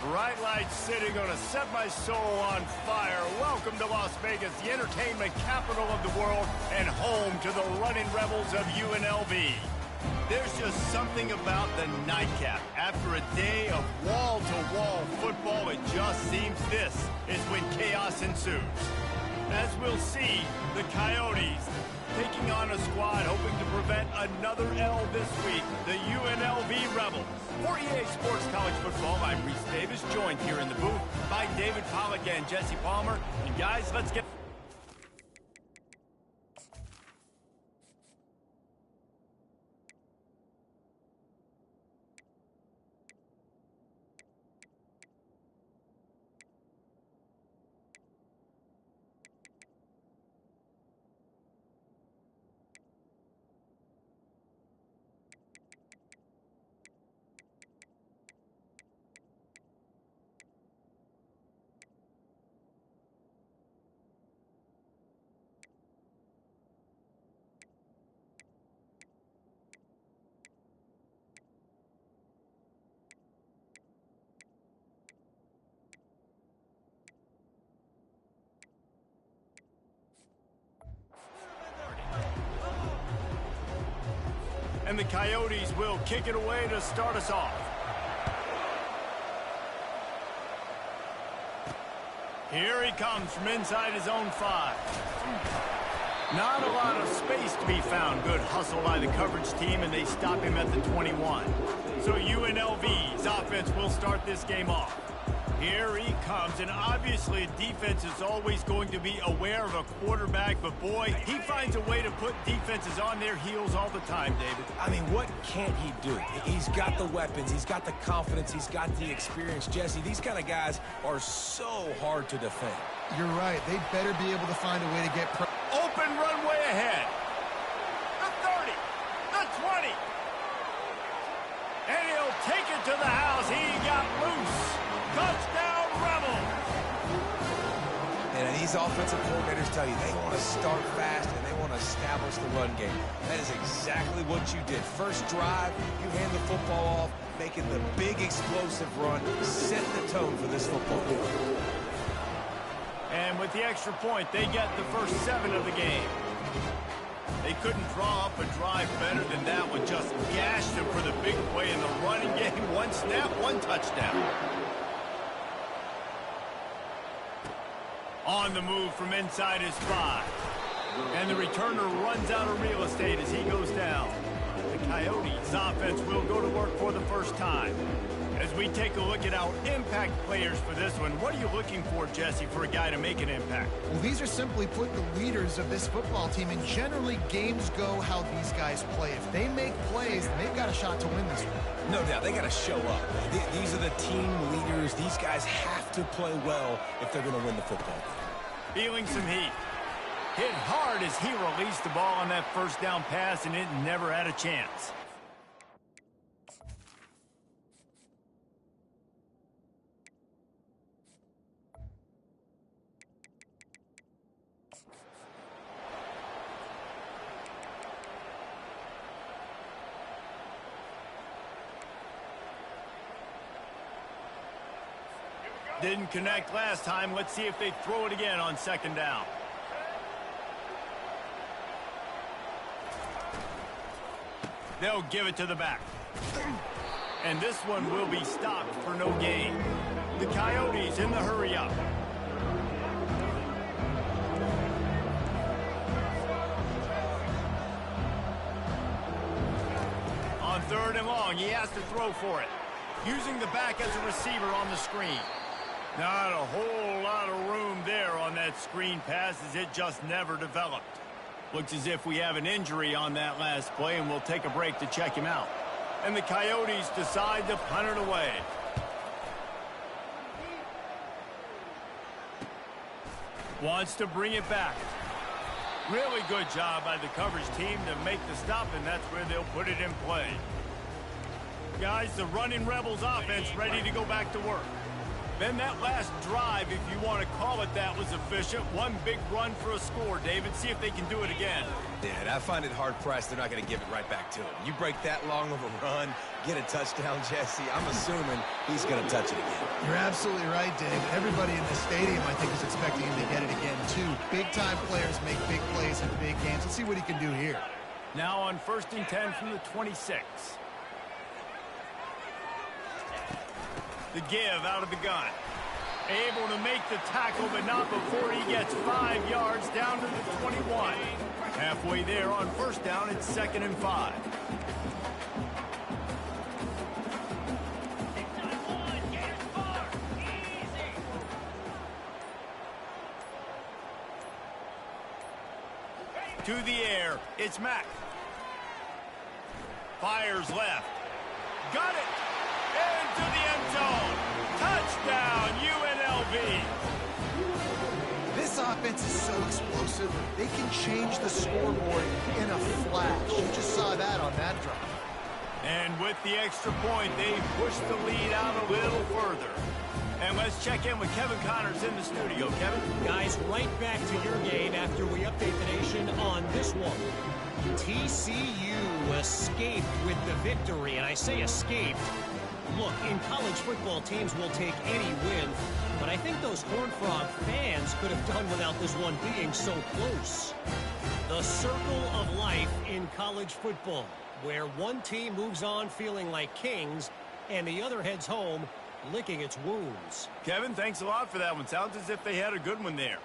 Bright lights city gonna set my soul on fire. Welcome to Las Vegas, the entertainment capital of the world and home to the running rebels of UNLV. There's just something about the nightcap. After a day of wall-to-wall football, it just seems this is when chaos ensues. As we'll see, the Coyotes taking on a squad hoping to prevent another L this week, the UNLV Rebels. For EA Sports College Football, I'm Reese Davis, joined here in the booth by David Pollack and Jesse Palmer. And guys, let's get... And the Coyotes will kick it away to start us off. Here he comes from inside his own 5. Not a lot of space to be found. Good hustle by the coverage team, and they stop him at the 21. So UNLV's offense will start this game off. Here he comes, and obviously defense is always going to be aware of a quarterback, but boy, he finds a way to put defenses on their heels all the time, David. I mean, what can't he do? He's got the weapons, he's got the confidence, he's got the experience. Jesse, these kind of guys are so hard to defend. You're right. They better be able to find a way to get... Open runway ahead. The 30, the 20. And he'll take it to the house. He got loose. Touchdown, Rebels! And these offensive coordinators tell you they want to start fast and they want to establish the run game. That is exactly what you did. First drive, you hand the football off, making the big explosive run, set the tone for this football game. And with the extra point, they get the first 7 of the game. They couldn't draw up a drive better than that one. Just gashed him for the big play in the running game. 1 snap, 1 touchdown. On the move from inside his 5. And the returner runs out of real estate as he goes down. The Coyotes offense will go to work for the first time. As we take a look at our impact players for this one, what are you looking for, Jesse, for a guy to make an impact? Well, these are simply put the leaders of this football team, and generally games go how these guys play. If they make plays, they've got a shot to win this one. No doubt, they got to show up. These are the team leaders. These guys have to play well if they're going to win the football game. Feeling some heat. Hit hard as he released the ball on that first down pass, and it never had a chance. Didn't connect last time. Let's see if they throw it again on 2nd down. They'll give it to the back. And this one will be stopped for no gain. The Coyotes in the hurry-up. On 3rd and long, he has to throw for it. Using the back as a receiver on the screen. Not a whole lot of room there on that screen pass as it just never developed. Looks as if we have an injury on that last play, and we'll take a break to check him out. And the Coyotes decide to punt it away. Wants to bring it back. Really good job by the coverage team to make the stop, and that's where they'll put it in play. Guys, the running Rebels offense ready to go back to work. Ben, that last drive, if you want to call it that, was efficient. One big run for a score, David. See if they can do it again. Yeah, and I find it hard-pressed they're not going to give it right back to him. You break that long of a run, get a touchdown, Jesse, I'm assuming he's going to touch it again. You're absolutely right, Dave. Everybody in the stadium, I think, is expecting him to get it again, too. Big-time players make big plays in big games. Let's see what he can do here. Now on 1st and 10 from the 26. The give out of the gun. Able to make the tackle, but not before he gets 5 yards down to the 21. Halfway there on 1st down, it's 2nd and 5. To the air, it's Mack. Fires left. Got it! Into the end zone. Touchdown, UNLV. This offense is so explosive, they can change the scoreboard in a flash. You just saw that on that drive. And with the extra point, they push the lead out a little further. And let's check in with Kevin Connors in the studio. Kevin? Guys, right back to your game after we update the nation on this one. TCU escaped with the victory, and I say escaped. Look, in college football, teams will take any win, but I think those Horned Frog fans could have done without this one being so close. The circle of life in college football, where one team moves on feeling like kings, and the other heads home licking its wounds. Kevin, thanks a lot for that one. Sounds as if they had a good one there.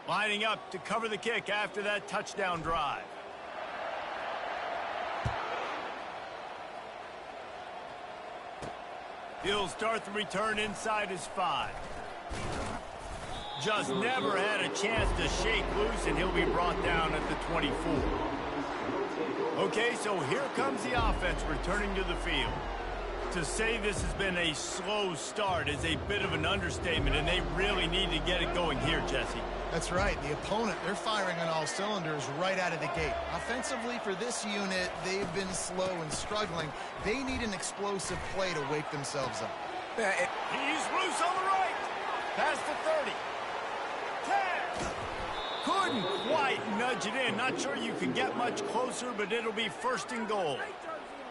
Lining up to cover the kick after that touchdown drive. He'll start the return inside his 5. Just never had a chance to shake loose, and he'll be brought down at the 24. Okay, so here comes the offense returning to the field. To say this has been a slow start is a bit of an understatement, and they really need to get it going here, Jesse. That's right. The opponent, they're firing on all cylinders right out of the gate. Offensively, for this unit, they've been slow and struggling. They need an explosive play to wake themselves up. He's loose on the right. Past the 30. 10. Couldn't quite nudge it in. Not sure you can get much closer, but it'll be 1st and goal.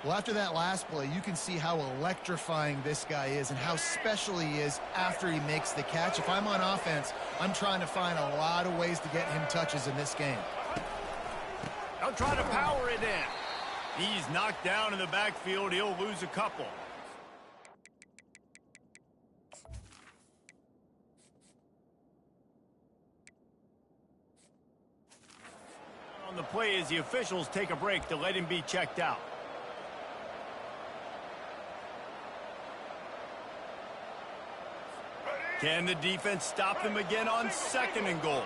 Well, after that last play, you can see how electrifying this guy is and how special he is after he makes the catch. If I'm on offense, I'm trying to find a lot of ways to get him touches in this game. They'll try to power it in. He's knocked down in the backfield. He'll lose a couple. On the play as the officials take a break to let him be checked out. Can the defense stop them again on 2nd and goal?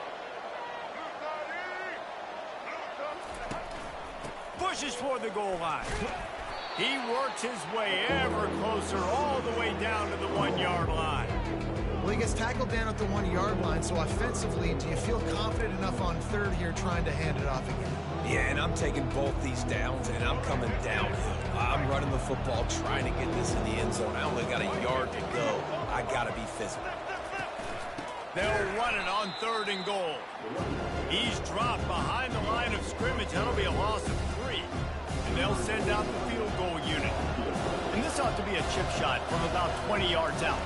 Pushes for the goal line. He works his way ever closer all the way down to the 1-yard line. Well, he gets tackled down at the 1-yard line, so offensively, do you feel confident enough on 3rd here trying to hand it off again? Yeah, and I'm taking both these downs, and I'm coming downhill. I'm running the football, trying to get this in the end zone. I only got a yard to go. I got to be physical. They'll run it on 3rd and goal. He's dropped behind the line of scrimmage. That'll be a loss of 3. And they'll send out the field goal unit. And this ought to be a chip shot from about 20 yards out.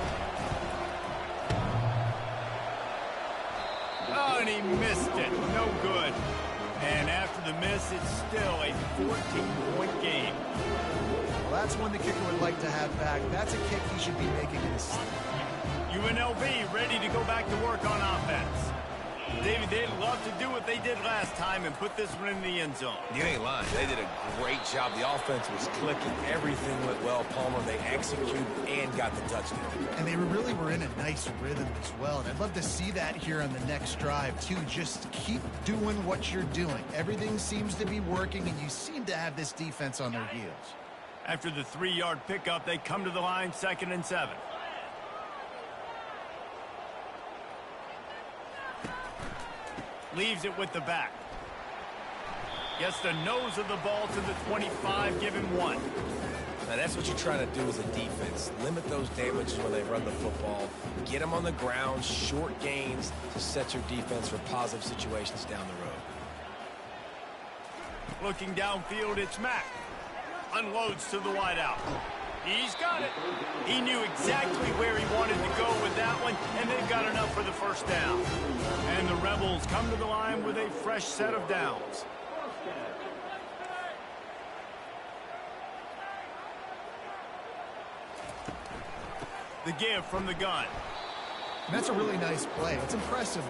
Oh, and he missed it. No good. And after the miss, it's still a 14-point game. Well, that's one the kicker would like to have back. That's a kick he should be making in his sleep. UNLV ready to go back to work on offense. They've Maybe they'd love to do what they did last time and put this one in the end zone. You ain't lying. They did a great job. The offense was clicking. Everything went well. Palmer, they executed and got the touchdown. And they really were in a nice rhythm as well. And I'd love to see that here on the next drive, too. Just keep doing what you're doing. Everything seems to be working, and you seem to have this defense on their heels. After the 3-yard pickup, they come to the line, 2nd and 7. Leaves it with the back. Gets the nose of the ball to the 25, give him 1. Now, that's what you're trying to do as a defense. Limit those damages when they run the football. Get them on the ground, short gains to set your defense for positive situations down the road. Looking downfield, it's Mack. Unloads to the wideout. He's got it. He knew exactly where he wanted to go with that one, and they've got enough for the first down. And the Rebels come to the line with a fresh set of downs. The give from the gun. And that's a really nice play. It's impressive.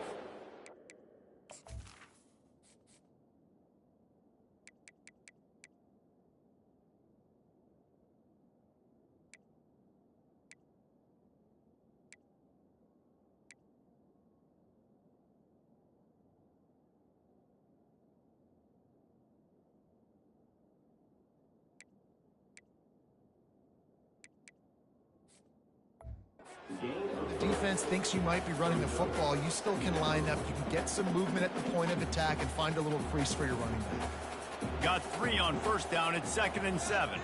The defense thinks you might be running the football. You still can line up. You can get some movement at the point of attack and find a little crease for your running back. Got 3 on first down. It's 2nd and 7.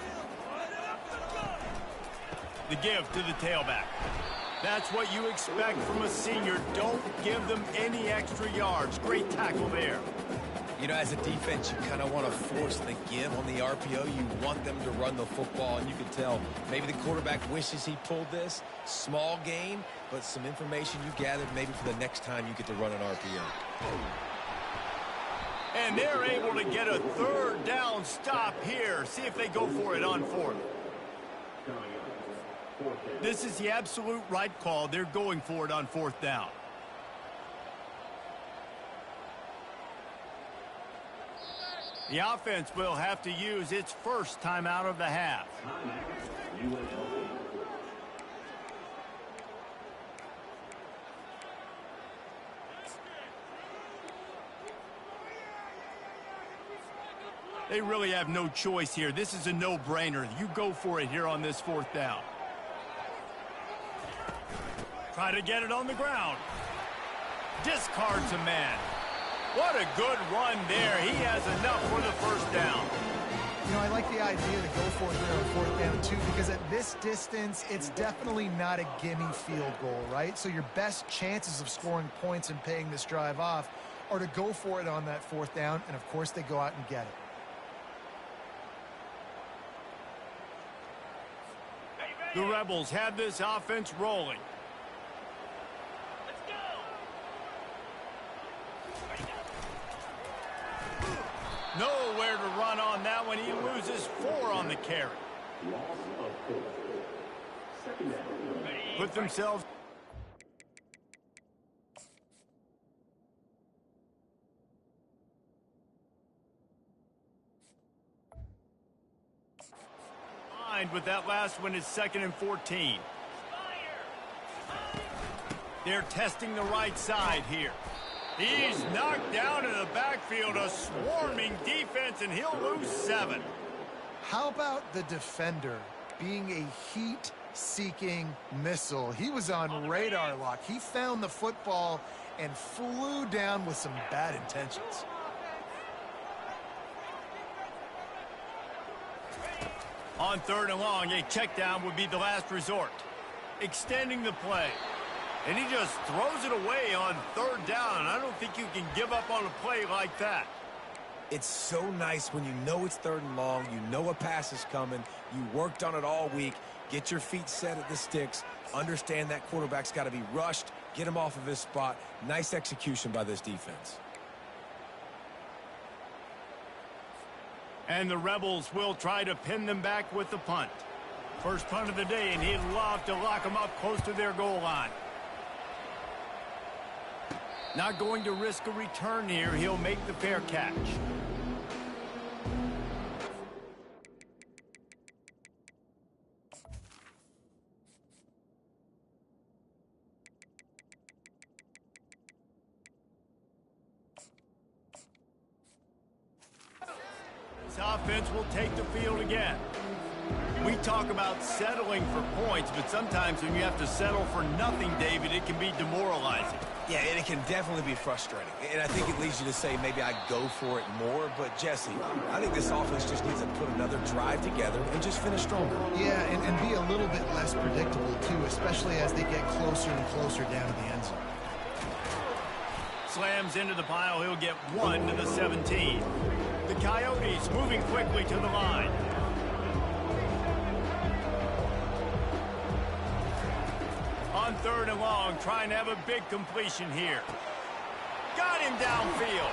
The give to the tailback. That's what you expect from a senior. Don't give them any extra yards. Great tackle there. You know, as a defense, you kind of want to force the give on the RPO. You want them to run the football, and you can tell maybe the quarterback wishes he pulled this. Small game, but some information you gathered maybe for the next time you get to run an RPO. And they're able to get a 3rd down stop here. See if they go for it on 4th. This is the absolute right call. They're going for it on 4th down. The offense will have to use its first timeout of the half. They really have no choice here. This is a no-brainer. You go for it here on this 4th down. Try to get it on the ground. Discards a man. What a good run there. He has enough for the first down. You know, I like the idea to go for it here on 4th down, too, because at this distance, it's definitely not a gimme field goal, right? So your best chances of scoring points and paying this drive off are to go for it on that 4th down, and, of course, they go out and get it. The Rebels have this offense rolling. Nowhere to run on that one. He loses 4 on the carry. Put themselves. With that last one is 2nd and 14. They're testing the right side here. He's knocked down in the backfield, a swarming defense, and he'll lose 7. How about the defender being a heat-seeking missile? He was on radar lock. He found the football and flew down with some bad intentions. On 3rd and long, a check down would be the last resort. Extending the play. And he just throws it away on 3rd down. I don't think you can give up on a play like that. It's so nice when you know it's 3rd and long, you know a pass is coming, you worked on it all week, get your feet set at the sticks, understand that quarterback's got to be rushed, get him off of his spot. Nice execution by this defense. And the Rebels will try to pin them back with the punt. First punt of the day, and he'd love to lock them up close to their goal line. Not going to risk a return here. He'll make the fair catch. This offense will take the field again. We talk about settling for points, but sometimes when you have to settle for nothing, David, it can be demoralizing. Yeah, and it can definitely be frustrating. And I think it leads you to say maybe I go for it more. But, Jesse, I think this offense just needs to put another drive together and just finish stronger. Yeah, and be a little bit less predictable, too, especially as they get closer and closer down to the end zone. Slams into the pile. He'll get 1 to the 17. The Coyotes moving quickly to the line. On 3rd and long, trying to have a big completion here. Got him downfield.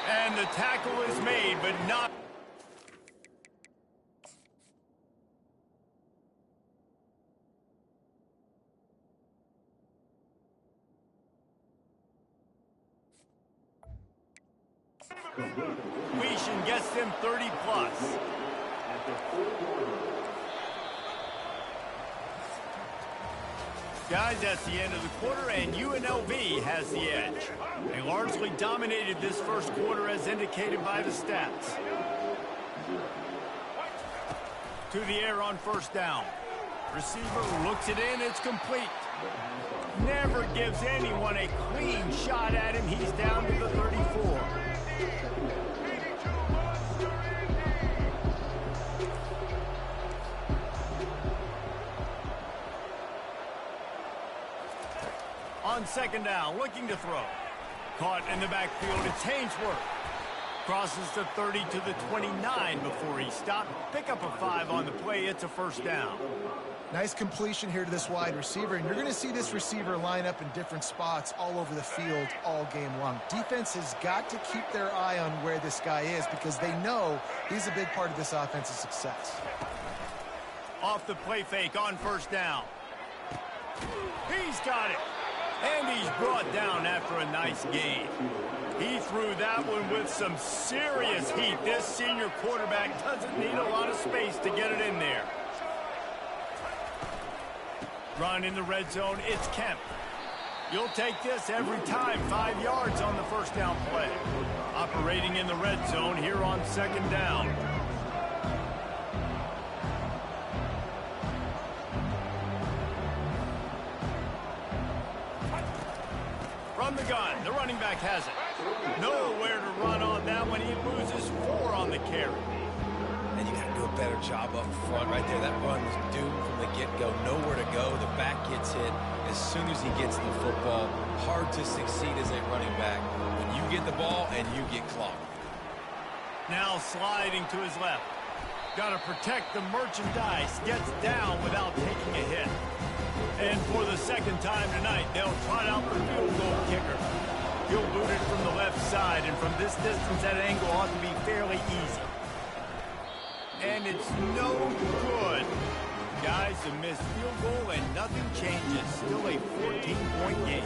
And the tackle is made, but not... Weishan gets them 30+. Guys, that's the end of the quarter, and UNLV has the edge. They largely dominated this first quarter as indicated by the stats. To the air on 1st down. Receiver looks it in, it's complete. Never gives anyone a clean shot at him. He's down to the 34. On 2nd down, looking to throw. Caught in the backfield, it's Hainsworth. Crosses the 30 to the 29 before he stopped. Pick up a 5 on the play, it's a 1st down. Nice completion here to this wide receiver, and you're going to see this receiver line up in different spots all over the field all game long. Defense has got to keep their eye on where this guy is because they know he's a big part of this offense's success. Off the play fake on 1st down. He's got it. And he's brought down after a nice gain. He threw that one with some serious heat. This senior quarterback doesn't need a lot of space to get it in there. Run in the red zone, it's Kemp. You'll take this every time. 5 yards on the 1st down play. Operating in the red zone here on 2nd down. From the gun, the running back has it. Nowhere to run on that one. He loses 4 on the carry. And you got to do a better job up front right there. That run was doomed from the get-go. Nowhere to go. The back gets hit as soon as he gets the football. Hard to succeed as a running back when you get the ball and you get clocked. Now sliding to his left. Got to protect the merchandise. Gets down without taking a hit. And for the 2nd time tonight, they'll trot out the field goal kicker. He'll boot it from the left side, and from this distance, that angle ought to be fairly easy. And it's no good. Guys, a missed field goal, and nothing changes. Still a 14-point game.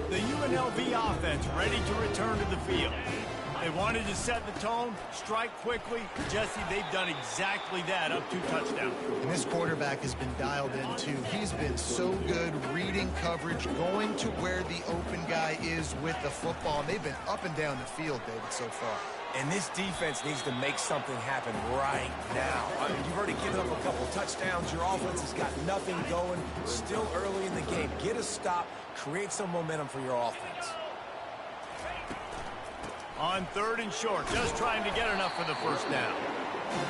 The UNLV offense ready to return to the field. They wanted to set the tone, strike quickly. Jesse, they've done exactly that, up 2 touchdowns. And this quarterback has been dialed in, too. He's been so good reading coverage, going to where the open guy is with the football. And they've been up and down the field, David, so far. And this defense needs to make something happen right now. You've already given up a couple touchdowns. Your offense has got nothing going. Still early in the game. Get a stop. Create some momentum for your offense. On 3rd and short, just trying to get enough for the 1st down.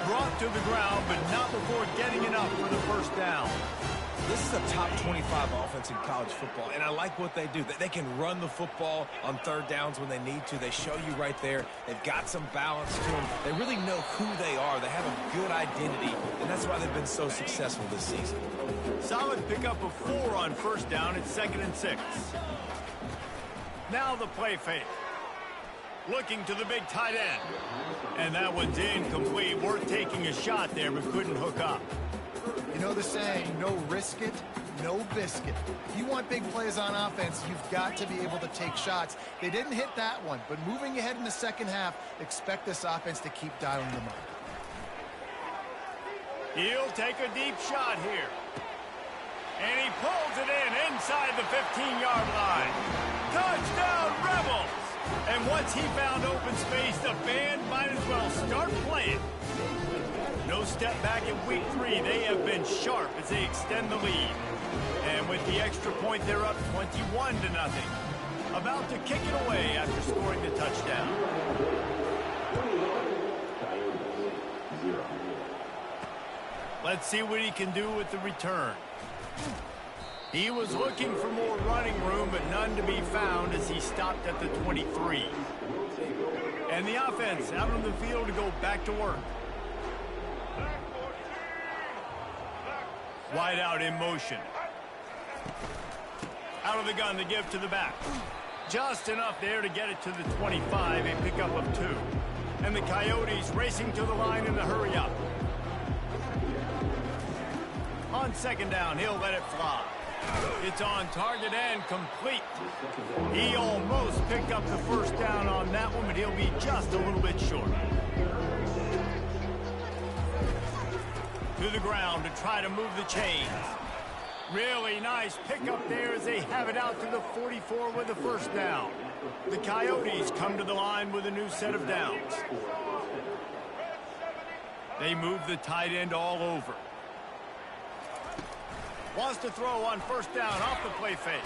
Brought to the ground, but not before getting enough for the 1st down. This is a top 25 offense in college football, and I like what they do. They can run the football on 3rd downs when they need to. They show you right there. They've got some balance to them. They really know who they are. They have a good identity, and that's why they've been so successful this season. Solid pickup of 4 on 1st down. It's 2nd and 6. Now the play fake. Looking to the big tight end. And that one's incomplete. Worth taking a shot there, but couldn't hook up. You know the saying, no risk it, no biscuit. If you want big plays on offense, you've got to be able to take shots. They didn't hit that one, but moving ahead in the second half, expect this offense to keep dialing them up. He'll take a deep shot here. And he pulls it in inside the 15-yard line. Touchdown, Rebels! And once he found open space, the band might as well start playing. No step back in week 3. They have been sharp as they extend the lead. And with the extra point, they're up 21-0. About to kick it away after scoring the touchdown. Let's see what he can do with the return. He was looking for more running room, but none to be found as he stopped at the 23. And the offense out on the field to go back to work. Wide out in motion. Out of the gun to give to the back. Just enough there to get it to the 25, a pickup of 2. And the Coyotes racing to the line in the hurry up. On second down, he'll let it fly. It's on target and complete. He almost picked up the first down on that one, but he'll be just a little bit short. To the ground to try to move the chains. Really nice pickup there as they have it out to the 44 with the first down. The Coyotes come to the line with a new set of downs. They move the tight end all over. Wants to throw on first down off the play fake.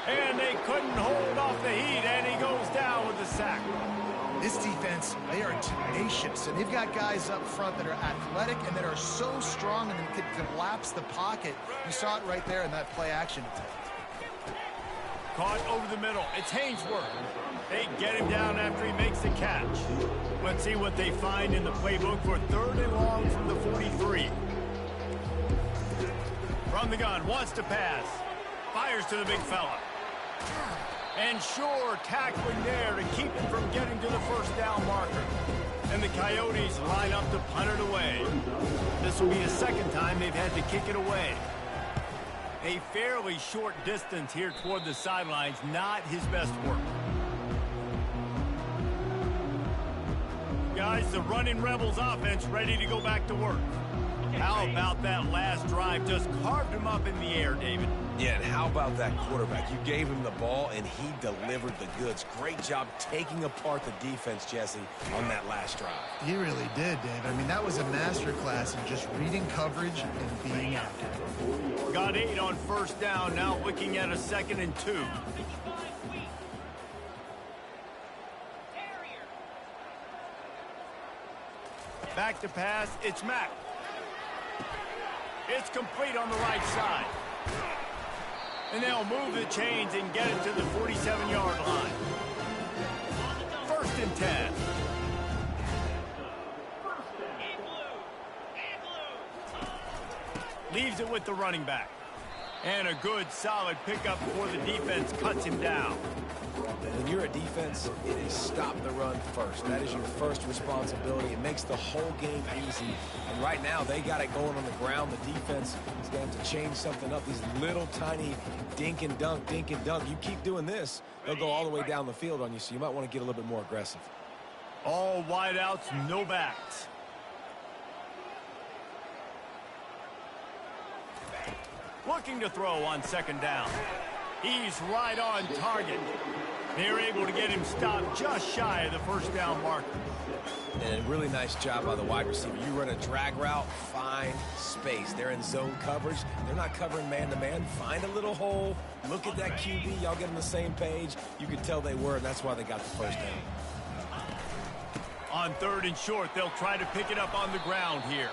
And they couldn't hold off the heat, and he goes down with the sack. This defense, they are tenacious, and they've got guys up front that are athletic and that are so strong and can collapse the pocket. You saw it right there in that play action attempt. Caught over the middle. It's Hainsworth. They get him down after he makes the catch. Let's see what they find in the playbook for 3rd and long from the 43. From the gun, wants to pass. Fires to the big fella. And sure, tackling there to keep him from getting to the first down marker. And the Coyotes line up to punt it away. This will be the second time they've had to kick it away. A fairly short distance here toward the sidelines, not his best work. Guys, the running Rebels offense ready to go back to work. How about that last drive? Just carved him up in the air, David. Yeah, and how about that quarterback? You gave him the ball, and he delivered the goods. Great job taking apart the defense, Jesse, on that last drive. He really did, Dave. I mean, that was a masterclass in just reading coverage and being accurate. Got 8 on first down, now looking at a 2nd and 2. Back to pass, it's Mack. It's complete on the right side. And they'll move the chains and get it to the 47-yard line. 1st and 10. Leaves it with the running back. And a good, solid pickup before the defense cuts him down. When you're a defense, it is stop the run first. That is your first responsibility. It makes the whole game easy. And right now, they got it going on the ground. The defense is going to have to change something up. These little tiny dink and dunk, dink and dunk. You keep doing this, they'll go all the way down the field on you, so you might want to get a little bit more aggressive. All wideouts, no backs. Looking to throw on 2nd down. He's right on target. They're able to get him stopped just shy of the first down marker. And a really nice job by the wide receiver. You run a drag route, find space. They're in zone coverage. They're not covering man-to-man. Find a little hole. Look at that QB. Y'all get on the same page. You can tell they were, and that's why they got the first down. On 3rd and short, they'll try to pick it up on the ground here.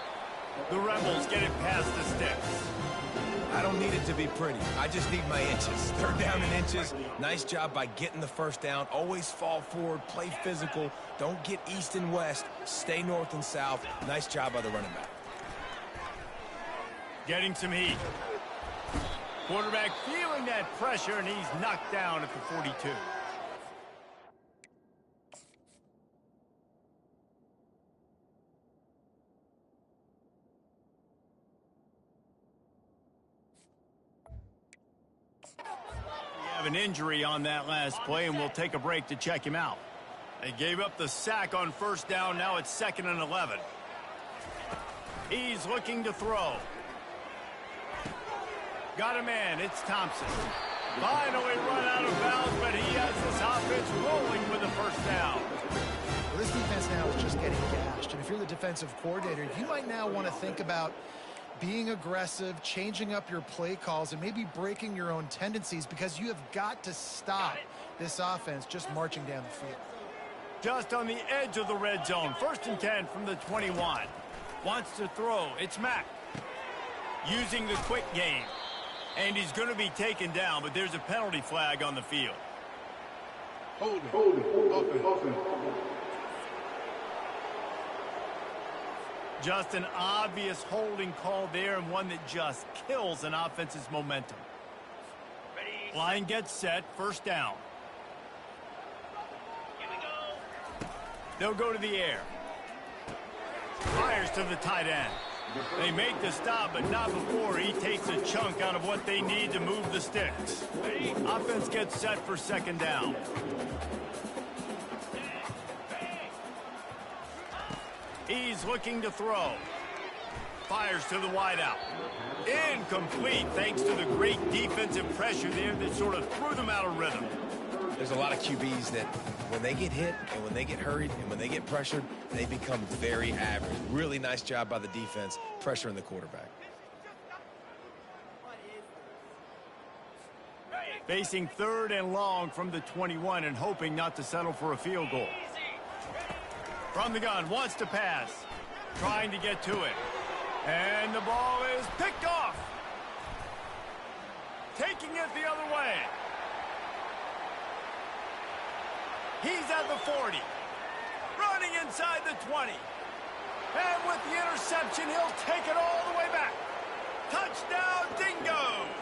The Rebels get it past the sticks. I don't need it to be pretty. I just need my inches. 3rd down in inches. Nice job by getting the first down. Always fall forward, play physical. Don't get east and west. Stay north and south. Nice job by the running back. Getting some heat. Quarterback feeling that pressure, and he's knocked down at the 42. have an injury on that last play, and we'll take a break to check him out. They gave up the sack on first down. Now it's 2nd and 11. He's looking to throw. Got a man. It's Thompson. Finally run out of bounds, but he has this offense rolling with a first down. Well, this defense now is just getting gashed. And if you're the defensive coordinator, you might now want to think about being aggressive, changing up your play calls, and maybe breaking your own tendencies, because you have got to stop this offense just marching down the field. Just on the edge of the red zone. 1st and 10 from the 21. Wants to throw. It's Mack. Using the quick game. And he's going to be taken down, but there's a penalty flag on the field. Hold it. Just an obvious holding call there, and one that just kills an offense's momentum. Line gets set. 1st down. Here we go. They'll go to the air. Fires to the tight end. They make the stop, but not before he takes a chunk out of what they need to move the sticks. Offense gets set for 2nd down. He's looking to throw. Fires to the wideout. Incomplete, thanks to the great defensive pressure there that sort of threw them out of rhythm. There's a lot of QBs that when they get hit and when they get hurried and when they get pressured, they become very average. Really nice job by the defense pressuring the quarterback. Facing 3rd and long from the 21 and hoping not to settle for a field goal. From the gun, wants to pass. Trying to get to it. And the ball is picked off. Taking it the other way. He's at the 40. Running inside the 20. And with the interception, he'll take it all the way back. Touchdown, Dingoes!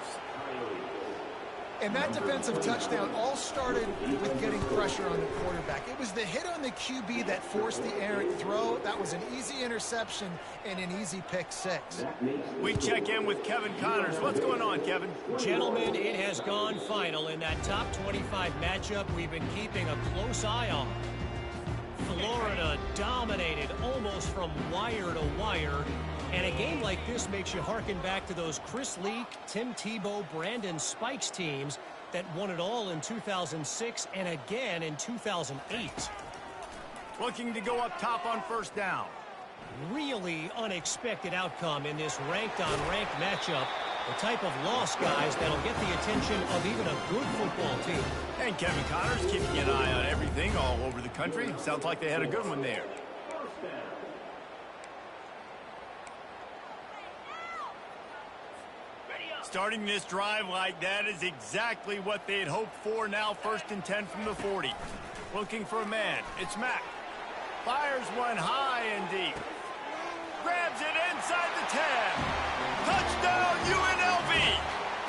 And that defensive touchdown all started with getting pressure on the quarterback. It was the hit on the QB that forced the errant throw. That was an easy interception and an easy pick 6. We check in with Kevin Connors. What's going on, Kevin? Gentlemen, it has gone final in that top 25 matchup we've been keeping a close eye on. Florida dominated almost from wire to wire. And a game like this makes you harken back to those Chris Leak, Tim Tebow, Brandon Spikes teams that won it all in 2006 and again in 2008. Looking to go up top on 1st down. Really unexpected outcome in this ranked-on-ranked matchup. The type of loss, guys, that'll get the attention of even a good football team. And Kevin Connors keeping an eye on everything all over the country. Sounds like they had a good one there. Starting this drive like that is exactly what they had hoped for. Now 1st and 10 from the 40. Looking for a man. It's Mack. Fires one high and deep. Grabs it inside the 10. Touchdown, UNLV.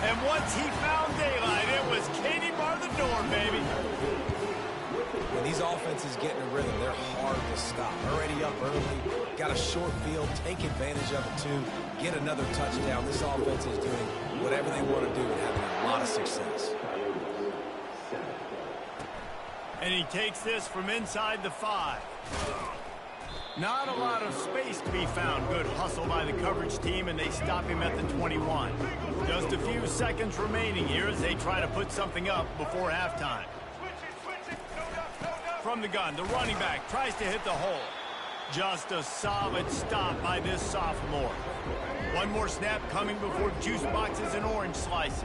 And once he found daylight, it was Katie bar the door, baby. When these offenses get in a rhythm, they're hard to stop. Already up early, got a short field, take advantage of it too, get another touchdown. This offense is doing whatever they want to do and having a lot of success. And he takes this from inside the 5. Not a lot of space to be found. Good hustle by the coverage team, and they stop him at the 21. Just a few seconds remaining here as they try to put something up before halftime. From the gun, the running back tries to hit the hole. Just a solid stop by this sophomore. One more snap coming before juice boxes and orange slices.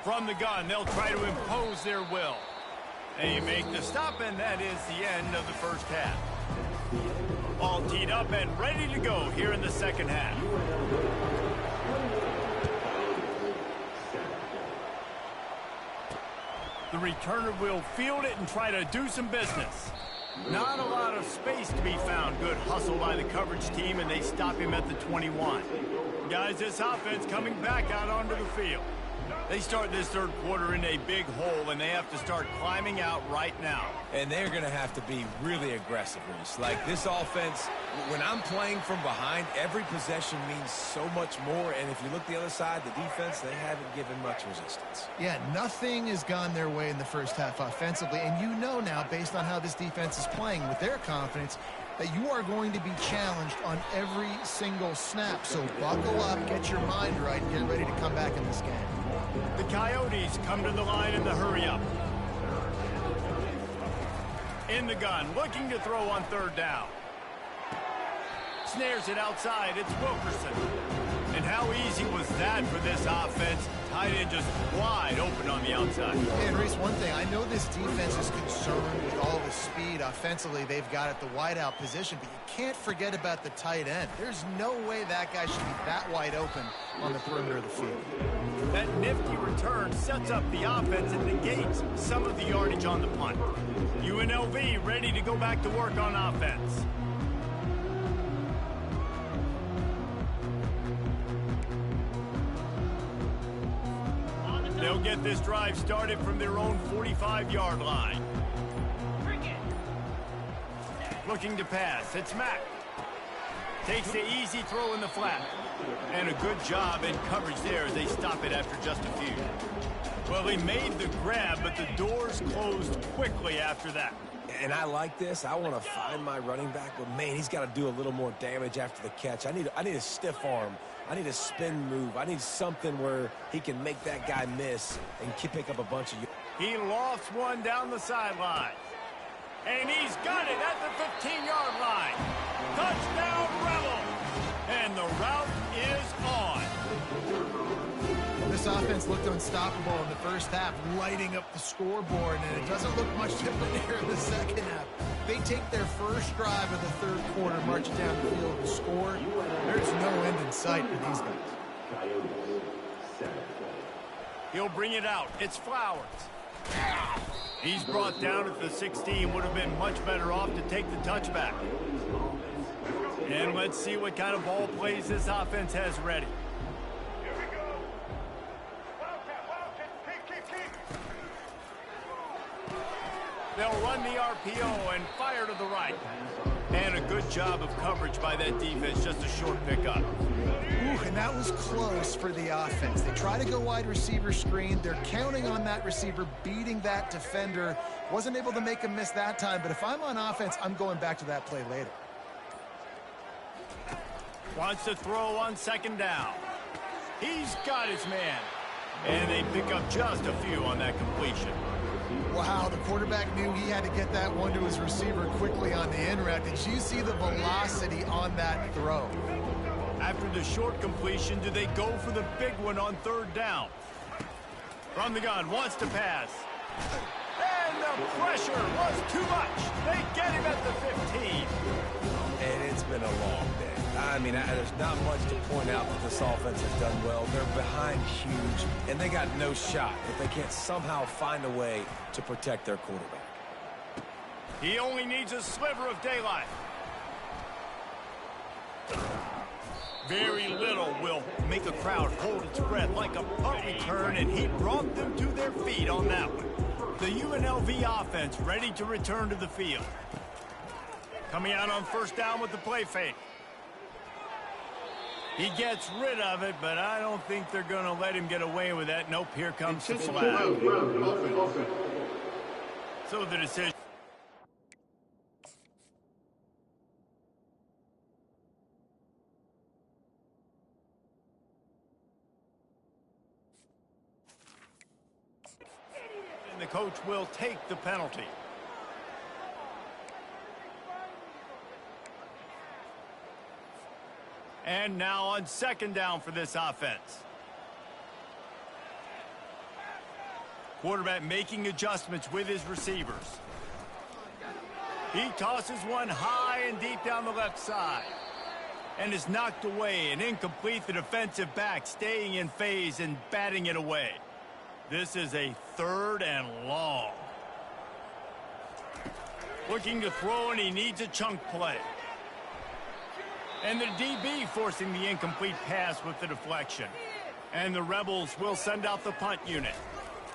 From the gun, they'll try to impose their will. They make the stop, and that is the end of the first half. All teed up and ready to go here in the second half. The returner will field it and try to do some business. Not a lot of space to be found. Good hustle by the coverage team, and they stop him at the 21. Guys, this offense coming back out onto the field. They start this third quarter in a big hole, and they have to start climbing out right now. And they're going to have to be really aggressive, Reese. Like this offense, when I'm playing from behind, every possession means so much more. And if you look the other side, the defense, they haven't given much resistance. Yeah, nothing has gone their way in the first half offensively. And you know now, based on how this defense is playing with their confidence, that you are going to be challenged on every single snap. So buckle up, get your mind right, and get ready to come back in this game. The Coyotes come to the line in the hurry-up. In the gun, looking to throw on third down. Snares it outside. It's Wilkerson. And how easy was that for this offense? Tight end just wide open on the outside. And Reese, one thing, I know this defense is concerned with all the speed offensively they've got at the wideout position, but you can't forget about the tight end. There's no way that guy should be that wide open on the perimeter of the field. That nifty return sets up the offense and negates some of the yardage on the punt. UNLV ready to go back to work on offense. They'll get this drive started from their own 45-yard line. Looking to pass. It's Mack. Takes the easy throw in the flat. And a good job in coverage there as they stop it after just a few. Well, he made the grab, but the doors closed quickly after that. And I like this. I want to find my running back, but man, he's got to do a little more damage after the catch. I need a stiff arm. I need a spin move. I need something where he can make that guy miss and pick up a bunch of... He lofts one down the sideline. And he's got it at the 15-yard line. Touchdown, Rebels! And the route is on. This offense looked unstoppable in the first half, lighting up the scoreboard, and it doesn't look much different here in the second half. They take their first drive of the third quarter, march down the field and score. There's no end in sight for these guys. He'll bring it out. It's Flowers. He's brought down at the 16. Would have been much better off to take the touchback. And let's see what kind of ball plays this offense has ready. They'll run the RPO and fire to the right. And a good job of coverage by that defense, just a short pickup. Ooh, and that was close for the offense. They try to go wide receiver screen. They're counting on that receiver beating that defender. Wasn't able to make him miss that time, but if I'm on offense, I'm going back to that play later. Wants to throw on second down. He's got his man. And they pick up just a few on that completion. Wow, the quarterback knew he had to get that one to his receiver quickly on the in route. Did you see the velocity on that throw? After the short completion, do they go for the big one on third down? From the gun, wants to pass. And the pressure was too much. They get him at the 15. And it's been a long day. I mean, there's not much to point out that this offense has done well. They're behind huge, and they got no shot if they can't somehow find a way to protect their quarterback. He only needs a sliver of daylight. Very little will make a crowd hold its breath like a punt return, and he brought them to their feet on that one. The UNLV offense ready to return to the field. Coming out on first down with the play fake. He gets rid of it, but I don't think they're going to let him get away with that. Nope, here comes the flag. So the decision. And the coach will take the penalty. And now on second down for this offense. Quarterback making adjustments with his receivers. He tosses one high and deep down the left side. And is knocked away and incomplete. The defensive back staying in phase and batting it away. This is a third and long. Looking to throw, and he needs a chunk play. And the DB forcing the incomplete pass with the deflection. And the Rebels will send out the punt unit.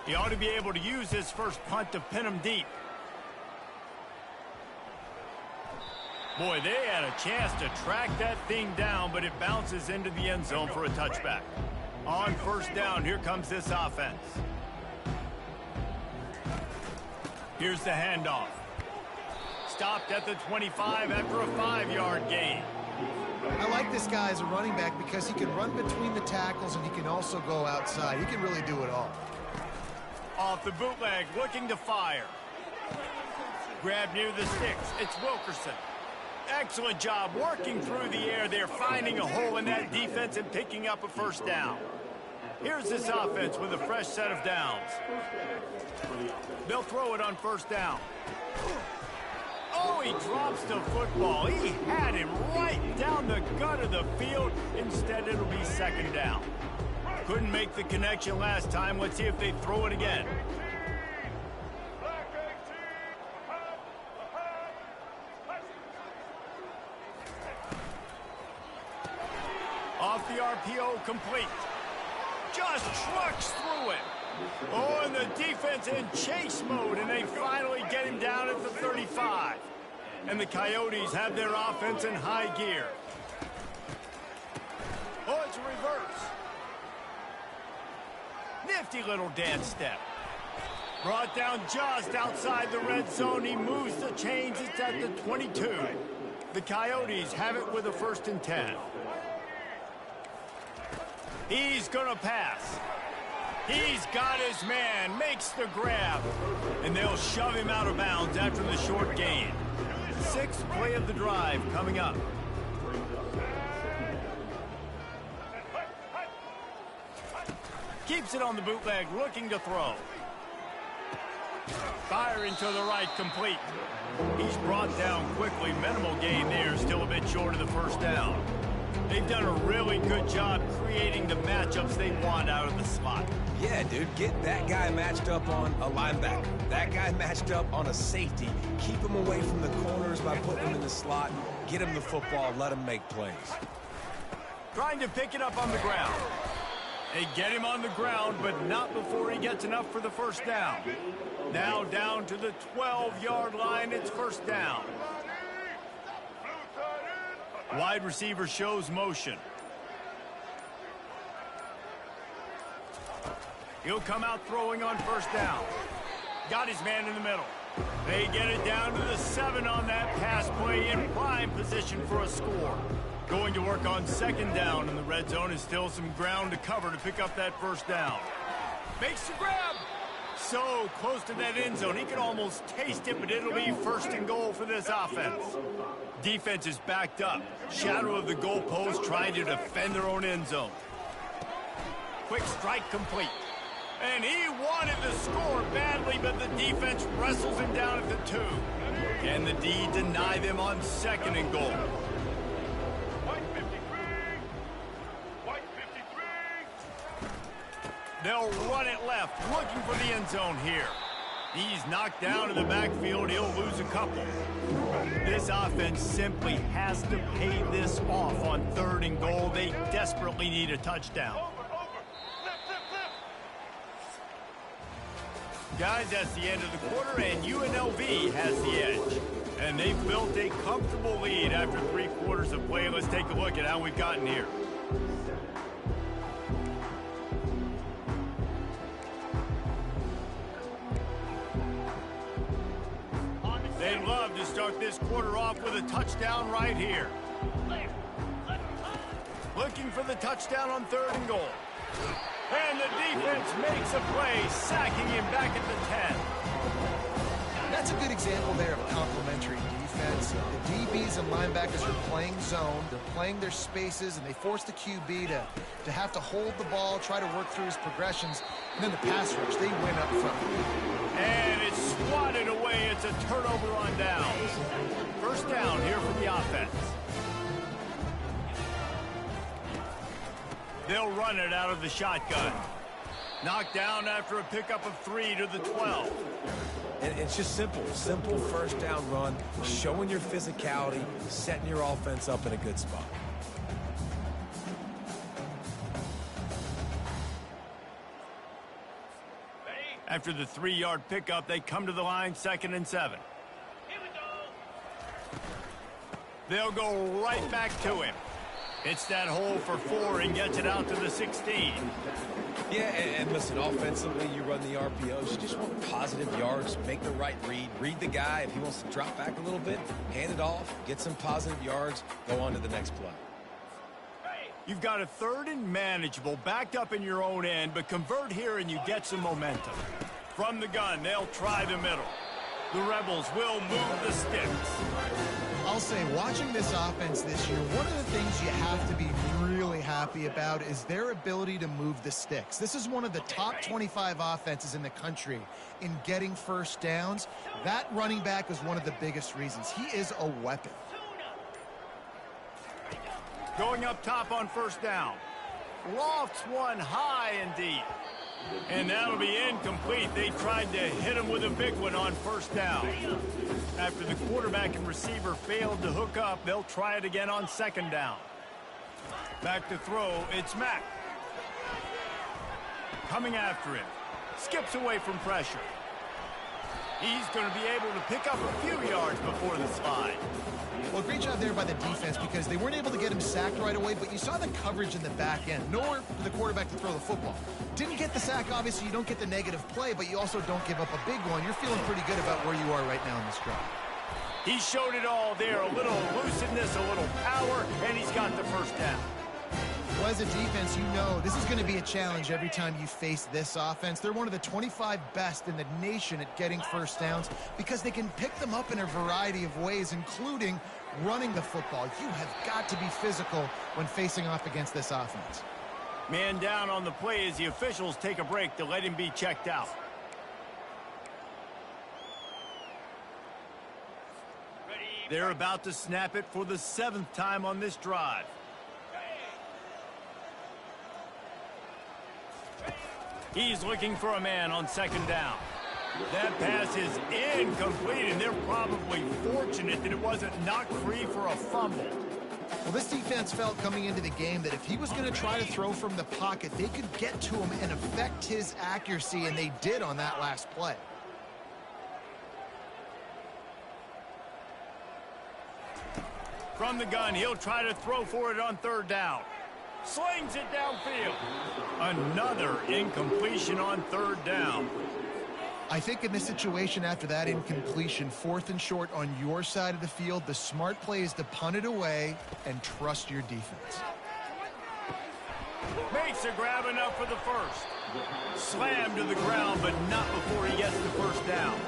He ought to be able to use his first punt to pin him deep. Boy, they had a chance to track that thing down, but it bounces into the end zone for a touchback. On first down, here comes this offense. Here's the handoff. Stopped at the 25 after a 5-yard gain. I like this guy as a running back because he can run between the tackles and he can also go outside. He can really do it all. Off the bootleg, looking to fire. Grab near the sticks. It's Wilkerson. Excellent job working through the air there, finding a hole in that defense and picking up a first down. Here's this offense with a fresh set of downs. They'll throw it on first down. Oh, he drops the football. He had him right down the gut of the field. Instead, it'll be second down. Couldn't make the connection last time. Let's see if they throw it again. Off the RPO, complete. Just trucks through it. Oh, and the defense in chase mode, and they finally get him down at the 35. And the Coyotes have their offense in high gear. Oh, it's a reverse. Nifty little dance step. Brought down just outside the red zone. He moves the chains. It's at the 22. The Coyotes have it with a 1st and 10. He's going to pass. He's got his man, makes the grab, and they'll shove him out of bounds after the short gain. 6th play of the drive coming up. Keeps it on the bootleg, looking to throw. Firing to the right, complete. He's brought down quickly. Minimal gain there, still a bit short of the first down. They've done a really good job creating the matchups they want out of the slot. Yeah, dude, get that guy matched up on a linebacker. That guy matched up on a safety. Keep him away from the corners by putting him in the slot. Get him the football, let him make plays. Trying to pick it up on the ground. They get him on the ground, but not before he gets enough for the first down. Now down to the 12-yard line, it's first down. Wide receiver shows motion. He'll come out throwing on first down. Got his man in the middle. They get it down to the 7 on that pass play in prime position for a score. Going to work on second down in the red zone is still some ground to cover to pick up that first down. Makes the grab. So close to that end zone. He could almost taste it, but it'll be 1st and goal for this offense. Defense is backed up. Shadow of the goalpost trying to defend their own end zone. Quick strike complete. And he wanted to score badly, but the defense wrestles him down at the 2. Can the D deny them on 2nd and goal? They'll run it left, looking for the end zone here. He's knocked down in the backfield. He'll lose a couple. This offense simply has to pay this off on 3rd and goal. They desperately need a touchdown. Guys, that's the end of the quarter, and UNLV has the edge. And they've built a comfortable lead after 3 quarters of play. Let's take a look at how we've gotten here. They'd love to start this quarter off with a touchdown right here. Looking for the touchdown on 3rd and goal. And the defense makes a play, sacking him back at the 10. That's a good example there of complementary defense. The DBs and linebackers are playing zone, they're playing their spaces, and they force the QB to have to hold the ball, try to work through his progressions, and then the pass rush, they win up front. And it's swatted away. It's a turnover on downs. First down here for the offense. They'll run it out of the shotgun. Knocked down after a pickup of 3 to the 12. And it's just simple 1st down run, showing your physicality, setting your offense up in a good spot. After the 3-yard pickup, they come to the line, 2nd and 7. They'll go right back to him. It's that hole for 4 and gets it out to the 16. Yeah, and listen, offensively, you run the RPOs. You just want positive yards, make the right read the guy. If he wants to drop back a little bit, hand it off, get some positive yards, go on to the next play. You've got a 3rd and manageable, backed up in your own end, but convert here and you get some momentum. From the gun, they'll try the middle. The Rebels will move the sticks. I'll say, watching this offense this year, one of the things you have to be really happy about is their ability to move the sticks. This is one of the top 25 offenses in the country in getting first downs. That running back is one of the biggest reasons. He is a weapon. Going up top on 1st down. Lofts one high and deep. And that'll be incomplete. They tried to hit him with a big one on 1st down. After the quarterback and receiver failed to hook up, they'll try it again on 2nd down. Back to throw, it's Mack. Coming after him. Skips away from pressure. He's going to be able to pick up a few yards before the slide. Well, great job there by the defense because they weren't able to get him sacked right away, but you saw the coverage in the back end. Nowhere for the quarterback to throw the football. Didn't get the sack, obviously. You don't get the negative play, but you also don't give up a big one. You're feeling pretty good about where you are right now in this drive. He showed it all there. A little elusiveness, a little power, and he's got the 1st down. Well, as a defense, you know this is going to be a challenge every time you face this offense. They're one of the 25 best in the nation at getting 1st downs because they can pick them up in a variety of ways, including running the football. You have got to be physical when facing off against this offense. Man down on the play as the officials take a break to let him be checked out. They're about to snap it for the 7th time on this drive. He's looking for a man on 2nd down. That pass is incomplete, and they're probably fortunate that it wasn't knocked free for a fumble. Well, this defense felt coming into the game that if he was going to try to throw from the pocket, they could get to him and affect his accuracy, and they did on that last play. From the gun, he'll try to throw for it on 3rd down. Slings it downfield. Another incompletion on 3rd down. I think in this situation after that incompletion, 4th and short on your side of the field, the smart play is to punt it away and trust your defense. Makes a grab enough for the 1st. Slammed to the ground, but not before he gets the 1st down.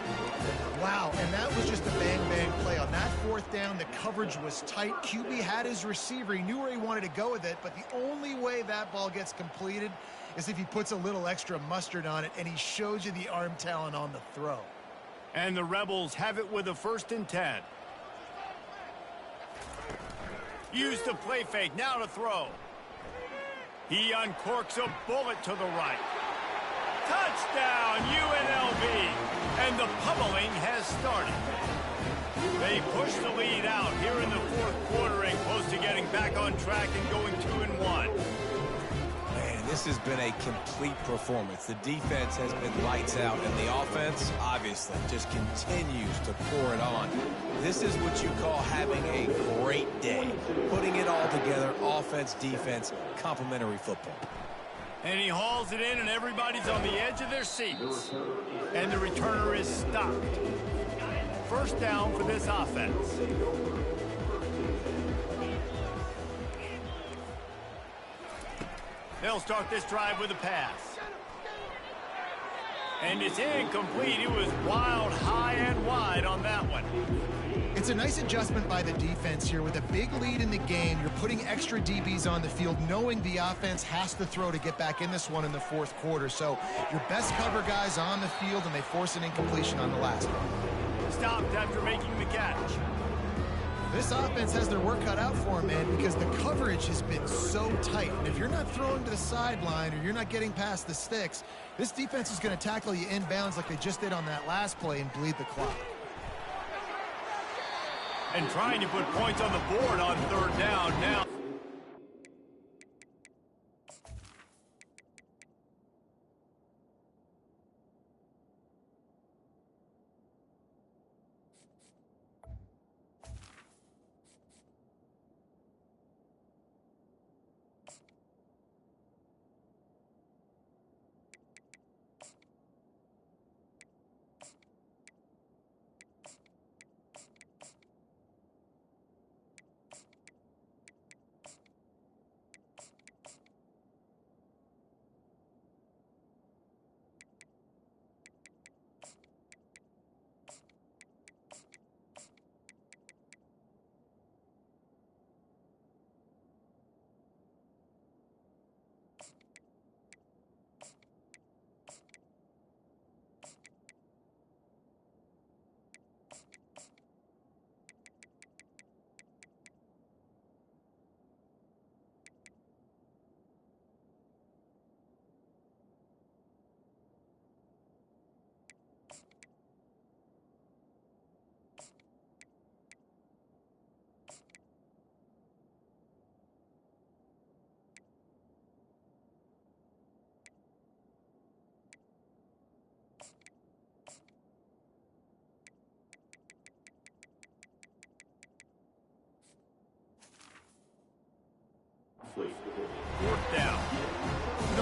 Wow, and that was just a bang-bang play. On that 4th down, the coverage was tight. QB had his receiver. He knew where he wanted to go with it, but the only way that ball gets completed is if he puts a little extra mustard on it, and he shows you the arm talent on the throw. And the Rebels have it with a 1st and 10. Used the play fake, now to throw. He uncorks a bullet to the right. Touchdown, UNLV! And the pummeling has started. They push the lead out here in the 4th quarter and close to getting back on track and going 2-1. Man, this has been a complete performance. The defense has been lights out, and the offense, obviously, just continues to pour it on. This is what you call having a great day. Putting it all together, offense, defense, complementary football. And he hauls it in, and everybody's on the edge of their seats. And the returner is stopped. 1st down for this offense. They'll start this drive with a pass. And it's incomplete. It was wild, high and wide on that one. It's a nice adjustment by the defense here. With a big lead in the game, you're putting extra DBs on the field, knowing the offense has to throw to get back in this one in the 4th quarter. So your best cover guys on the field, and they force an incompletion on the last one. Stopped after making the catch. This offense has their work cut out for them, man, because the coverage has been so tight. And if you're not throwing to the sideline or you're not getting past the sticks, this defense is going to tackle you inbounds like they just did on that last play and bleed the clock. And trying to put points on the board on 3rd down now.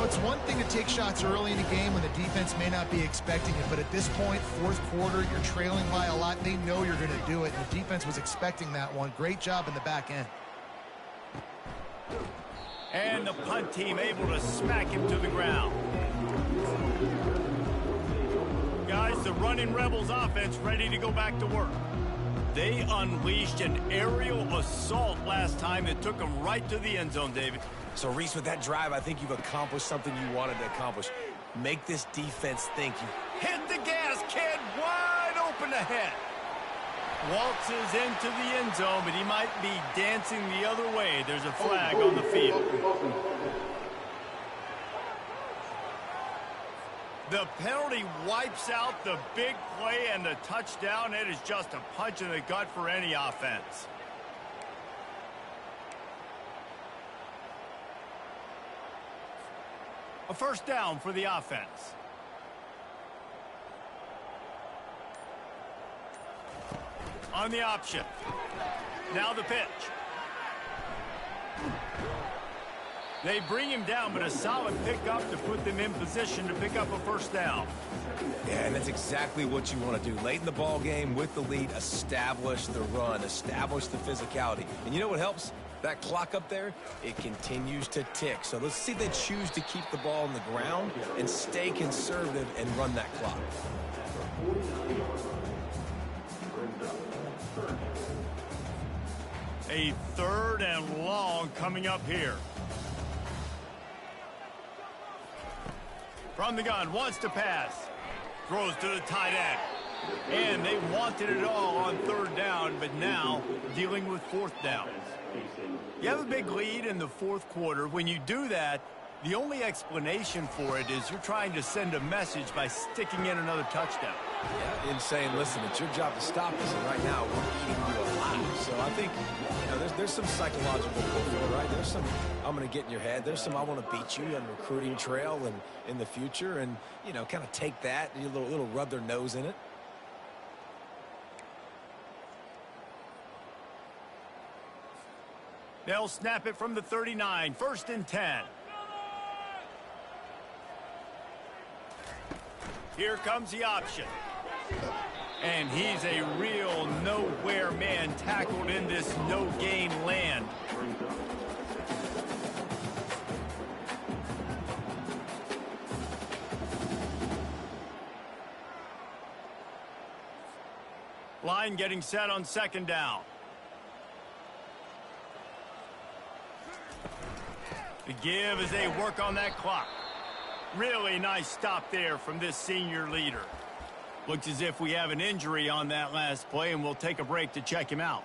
it's one thing to take shots early in a game when the defense may not be expecting it, but at this point, fourth quarter, you're trailing by a lot. They know you're going to do it, and the defense was expecting that one. Great job in the back end. And the punt team able to smack him to the ground. Guys, the running Rebels offense ready to go back to work. They unleashed an aerial assault last time that took them right to the end zone, David. So, Reese, with that drive, I think you've accomplished something you wanted to accomplish. Make this defense think. Hit the gas, kid. Wide open ahead. Waltzes into the end zone, but he might be dancing the other way. There's a flag on the field. The penalty wipes out the big play and the touchdown. It is just a punch in the gut for any offense. A first down for the offense. On the option. Now the pitch. They bring him down, but a solid pickup to put them in position to pick up a first down. Yeah, and that's exactly what you want to do. Late in the ball game with the lead, establish the run, establish the physicality. And you know what helps? That clock up there, it continues to tick. So let's see if they choose to keep the ball on the ground and stay conservative and run that clock. A third and long coming up here. From the gun, wants to pass. Throws to the tight end. And they wanted it all on third down, but now dealing with fourth down. You have a big lead in the fourth quarter. When you do that, the only explanation for it is you're trying to send a message by sticking in another touchdown. Yeah, and saying, listen, it's your job to stop us, and right now we're eating you alive. So I think, you know, there's some psychological fulfillment, right? There's some, I'm going to get in your head. There's some, I want to beat you on recruiting trail and in the future, and, you know, kind of take that, a little rub their nose in it. They'll snap it from the 39, 1st and 10. Here comes the option. And he's a real nowhere man tackled in this no-gain land. Line getting set on second down. The give as they work on that clock. Really nice stop there from this senior leader. Looks as if we have an injury on that last play, and we'll take a break to check him out.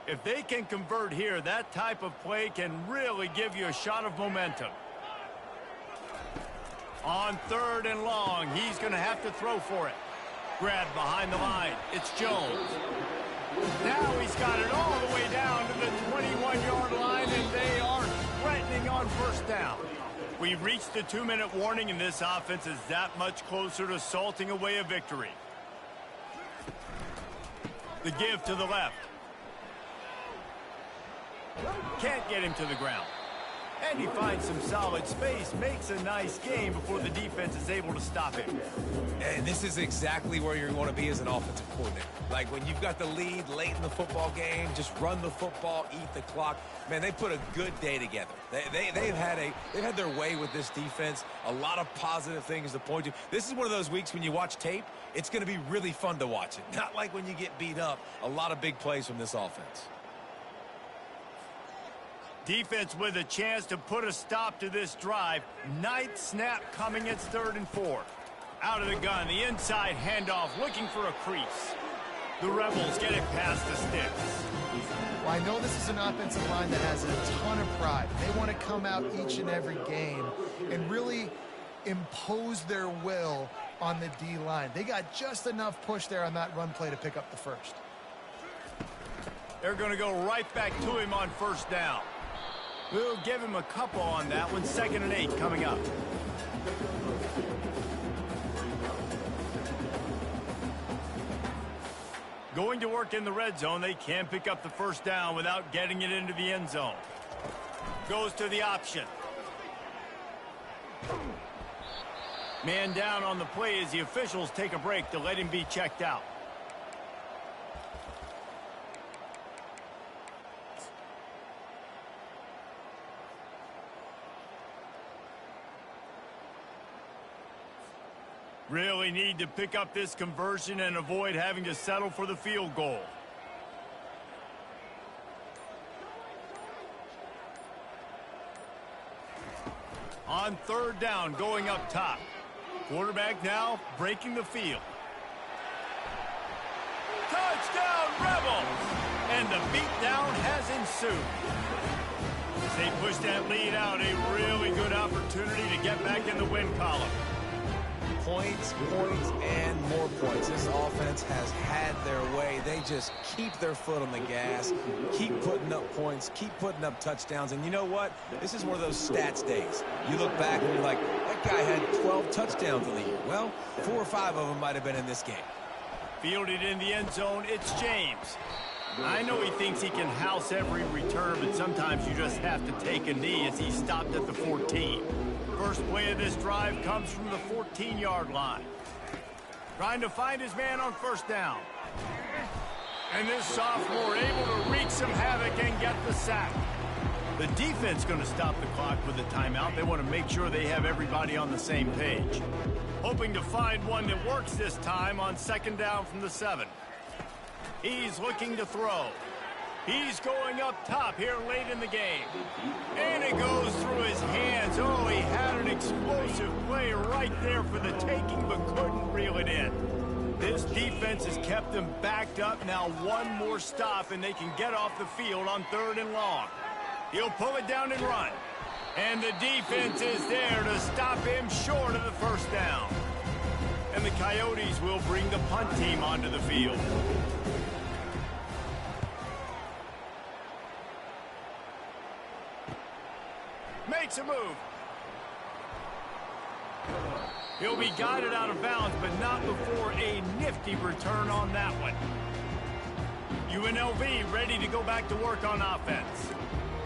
If they can convert here, that type of play can really give you a shot of momentum. On third and long, he's going to have to throw for it. Grabbed behind the line. It's Jones. Now he's got it all the way down to the 21-yard line, and they are threatening on first down. We've reached the 2-minute warning, and this offense is that much closer to salting away a victory. The give to the left. Can't get him to the ground. And he finds some solid space, makes a nice game before the defense is able to stop him. And this is exactly where you want to be as an offensive coordinator. Like when you've got the lead late in the football game, just run the football, eat the clock. Man, they put a good day together. They've had their way with this defense. A lot of positive things to point to. This is one of those weeks when you watch tape, it's going to be really fun to watch it. Not like when you get beat up. A lot of big plays from this offense. Defense with a chance to put a stop to this drive. Ninth snap coming. It's 3rd and 4. Out of the gun, the inside handoff, looking for a crease. The Rebels get it past the sticks. Well, I know this is an offensive line that has a ton of pride. They want to come out each and every game and really impose their will on the D-line. They got just enough push there on that run play to pick up the first. They're going to go right back to him on first down. We'll give him a couple on that one. 2nd and 8 coming up. Going to work in the red zone. They can't pick up the first down without getting it into the end zone. Goes to the option. Man down on the play as the officials take a break to let him be checked out. Really need to pick up this conversion and avoid having to settle for the field goal. On third down, going up top. Quarterback now breaking the field. Touchdown, Rebels! And the beatdown has ensued. As they push that lead out, a really good opportunity to get back in the win column. Points, and more points. This offense has had their way. They just keep their foot on the gas, keep putting up points, keep putting up touchdowns. And you know what? This is one of those stats days. You look back and you're like, that guy had 12 touchdowns in the year. Well, 4 or 5 of them might have been in this game. Fielded in the end zone, it's James. I know he thinks he can house every return, but sometimes you just have to take a knee as he stopped at the 14. First play of this drive comes from the 14-yard line. Trying to find his man on first down. And this sophomore able to wreak some havoc and get the sack. The defense going to stop the clock with a timeout. They want to make sure they have everybody on the same page. Hoping to find one that works this time on second down from the 7. He's looking to throw. He's going up top here late in the game. And it goes through his hands. Oh, he had an explosive play right there for the taking, but couldn't reel it in. This defense has kept them backed up. Now one more stop, and they can get off the field on third and long. He'll pull it down and run. And the defense is there to stop him short of the first down. And the Coyotes will bring the punt team onto the field. Makes a move. He'll be guided out of bounds, but not before a nifty return on that one. UNLV ready to go back to work on offense.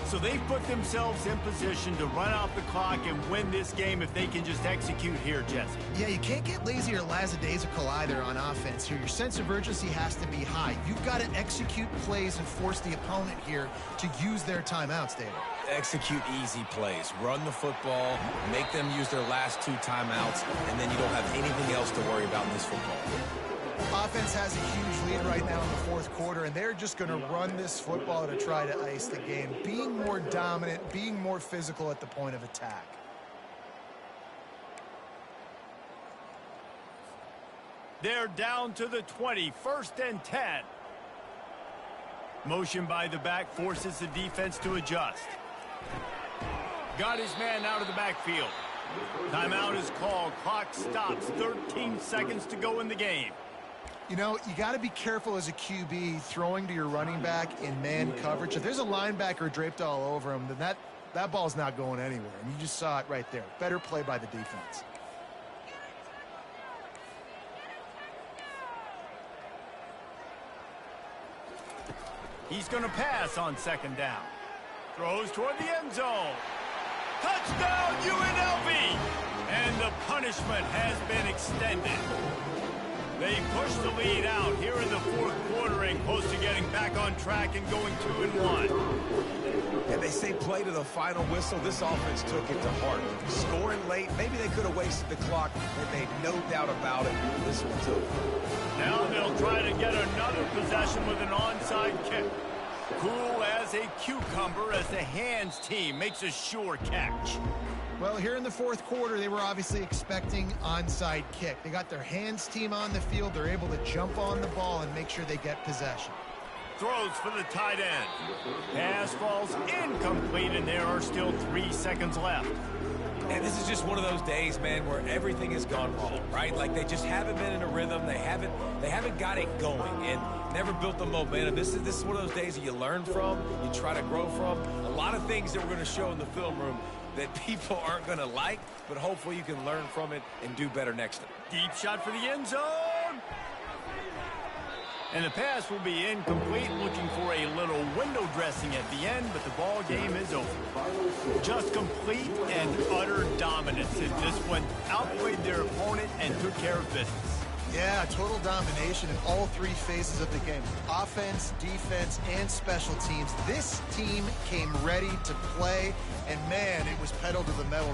So they've put themselves in position to run out the clock and win this game if they can just execute here, Jesse. Yeah, you can't get lazy or lackadaisical either on offense here. Your sense of urgency has to be high. You've got to execute plays and force the opponent here to use their timeouts, David. Execute easy plays. Run the football, make them use their last 2 timeouts, and then you don't have anything else to worry about in this football. Offense has a huge lead right now in the fourth quarter, and they're just going to run this football to try to ice the game, being more dominant, being more physical at the point of attack. They're down to the 20, 1st and 10. Motion by the back forces the defense to adjust. Got his man out of the backfield. Timeout is called. Clock stops. 13 seconds to go in the game. You know, you got to be careful as a QB throwing to your running back in man coverage. If there's a linebacker draped all over him, then that ball's not going anywhere. And you just saw it right there. Better play by the defense. He's going to pass on second down. Throws toward the end zone. Touchdown, UNLV! And the punishment has been extended. They push the lead out here in the fourth quarter and close to getting back on track and going 2-1. And they say play to the final whistle. This offense took it to heart. Scoring late, maybe they could have wasted the clock. They made no doubt about it. This one took. Now they'll try to get another possession with an onside kick. Cool as a cucumber as the hands team makes a sure catch. Well, here in the fourth quarter, they were obviously expecting onside kick. They got their hands team on the field. They're able to jump on the ball and make sure they get possession. Throws for the tight end. Pass falls incomplete, and there are still 3 seconds left. And this is just one of those days, man, where everything has gone wrong, right? Like they just haven't been in a rhythm. They haven't got it going and never built the momentum. This is one of those days that you learn from, you try to grow from. A lot of things that we're going to show in the film room that people aren't going to like, but hopefully you can learn from it and do better next time. Deep shot for the end zone. And the pass will be incomplete, looking for a little window dressing at the end, but the ball game is over. Just complete and utter dominance as this one outplayed their opponent and took care of business. Yeah, total domination in all three phases of the game. Offense, defense, and special teams. This team came ready to play, and man, it was pedal to the metal.